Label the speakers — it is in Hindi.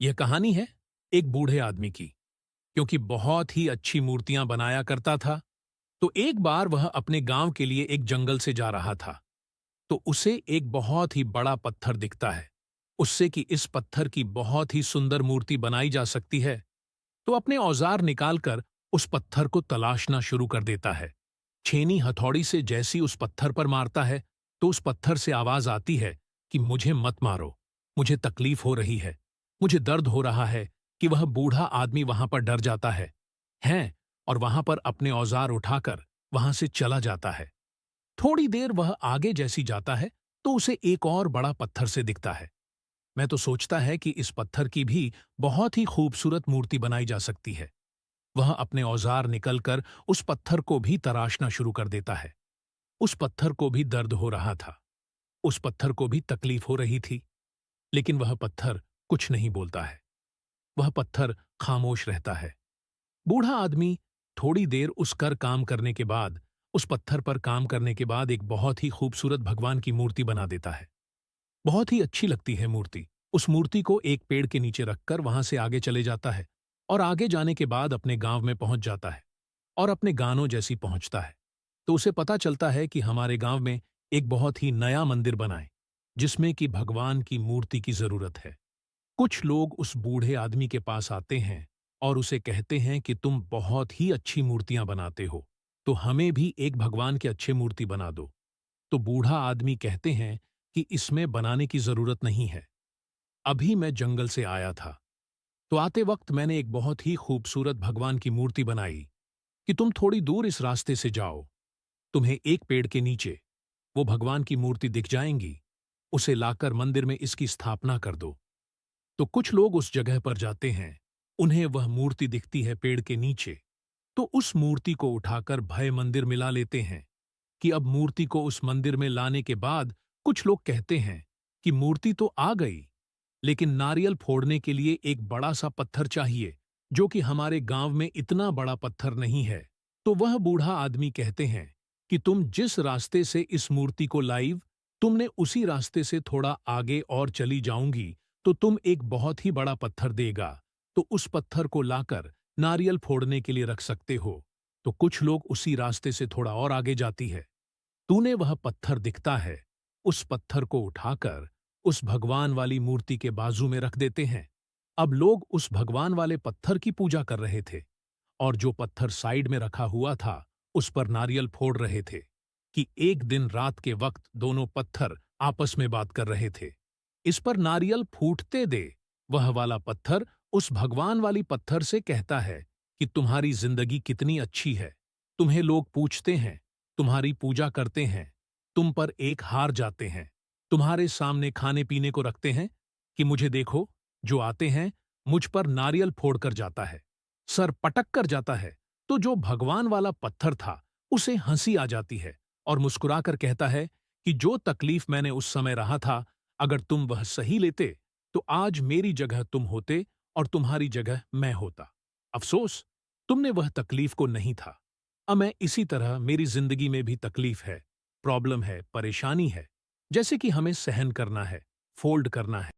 Speaker 1: यह कहानी है एक बूढ़े आदमी की। क्योंकि बहुत ही अच्छी मूर्तियां बनाया करता था, तो एक बार वह अपने गांव के लिए एक जंगल से जा रहा था। तो उसे एक बहुत ही बड़ा पत्थर दिखता है। उससे कि इस पत्थर की बहुत ही सुंदर मूर्ति बनाई जा सकती है, तो अपने औजार निकालकर उस पत्थर को तलाशना शुरू कर देता है। छेनी हथौड़ी से जैसी उस पत्थर पर मारता है, तो उस पत्थर से आवाज आती है कि मुझे मत मारो, मुझे तकलीफ हो रही है, मुझे दर्द हो रहा है। कि वह बूढ़ा आदमी वहां पर डर जाता है और वहां पर अपने औजार उठाकर वहां से चला जाता है। थोड़ी देर वह आगे जैसी जाता है, तो उसे एक और बड़ा पत्थर से दिखता है। मैं तो सोचता है कि इस पत्थर की भी बहुत ही खूबसूरत मूर्ति बनाई जा सकती है। वह अपने औजार निकलकर उस पत्थर को भी तराशना शुरू कर देता है। उस पत्थर को भी दर्द हो रहा था, उस पत्थर को भी तकलीफ हो रही थी, लेकिन वह पत्थर कुछ नहीं बोलता है। वह पत्थर खामोश रहता है। बूढ़ा आदमी थोड़ी देर उस कर काम करने के बाद, उस पत्थर पर काम करने के बाद एक बहुत ही खूबसूरत भगवान की मूर्ति बना देता है। बहुत ही अच्छी लगती है मूर्ति। उस मूर्ति को एक पेड़ के नीचे रखकर वहां से आगे चले जाता है और आगे जाने के बाद अपने गांव में पहुंच जाता है और अपने गानों जैसी पहुंचता है। तो उसे पता चलता है कि हमारे गांव में एक बहुत ही नया मंदिर बना है, जिसमें कि भगवान की मूर्ति की जरूरत है। कुछ लोग उस बूढ़े आदमी के पास आते हैं और उसे कहते हैं कि तुम बहुत ही अच्छी मूर्तियां बनाते हो, तो हमें भी एक भगवान की अच्छी मूर्ति बना दो। तो बूढ़ा आदमी कहते हैं कि इसमें बनाने की जरूरत नहीं है। अभी मैं जंगल से आया था, तो आते वक्त मैंने एक बहुत ही खूबसूरत भगवान की मूर्ति बनाई कि तुम थोड़ी दूर इस रास्ते से जाओ, तुम्हें एक पेड़ के नीचे वो भगवान की मूर्ति दिख जाएंगी, उसे लाकर मंदिर में इसकी स्थापना कर दो। तो कुछ लोग उस जगह पर जाते हैं, उन्हें वह मूर्ति दिखती है पेड़ के नीचे। तो उस मूर्ति को उठाकर भय मंदिर में ला लेते हैं। कि अब मूर्ति को उस मंदिर में लाने के बाद कुछ लोग कहते हैं कि मूर्ति तो आ गई, लेकिन नारियल फोड़ने के लिए एक बड़ा सा पत्थर चाहिए, जो कि हमारे गांव में इतना बड़ा पत्थर नहीं है। तो वह बूढ़ा आदमी कहते हैं कि तुम जिस रास्ते से इस मूर्ति को लाइव, तुमने उसी रास्ते से थोड़ा आगे और चली जाऊंगी, तो तुम एक बहुत ही बड़ा पत्थर देगा, तो उस पत्थर को लाकर नारियल फोड़ने के लिए रख सकते हो। तो कुछ लोग उसी रास्ते से थोड़ा और आगे जाती है। तूने वह पत्थर दिखता है, उस पत्थर को उठाकर उस भगवान वाली मूर्ति के बाजू में रख देते हैं। अब लोग उस भगवान वाले पत्थर की पूजा कर रहे थे और जो पत्थर साइड में रखा हुआ था, उस पर नारियल फोड़ रहे थे। कि एक दिन रात के वक्त दोनों पत्थर आपस में बात कर रहे थे। इस पर नारियल फूटते दे, वह वाला पत्थर उस भगवान वाली पत्थर से कहता है कि तुम्हारी जिंदगी कितनी अच्छी है। तुम्हें लोग पूछते हैं, तुम्हारी पूजा करते हैं, तुम पर एक हार जाते हैं, तुम्हारे सामने खाने पीने को रखते हैं कि मुझे देखो, जो आते हैं मुझ पर नारियल फोड़कर जाता है, सर पटक कर जाता है। तो जो भगवान वाला पत्थर था, उसे हंसी आ जाती है और मुस्कुराकर कहता है कि जो तकलीफ मैंने उस समय रहा था, अगर तुम वह सही लेते, तो आज मेरी जगह तुम होते और तुम्हारी जगह मैं होता। अफसोस, तुमने वह तकलीफ को नहीं था। अब मैं इसी तरह मेरी जिंदगी में भी तकलीफ है, प्रॉब्लम है, परेशानी है, जैसे कि हमें सहन करना है, फोल्ड करना है।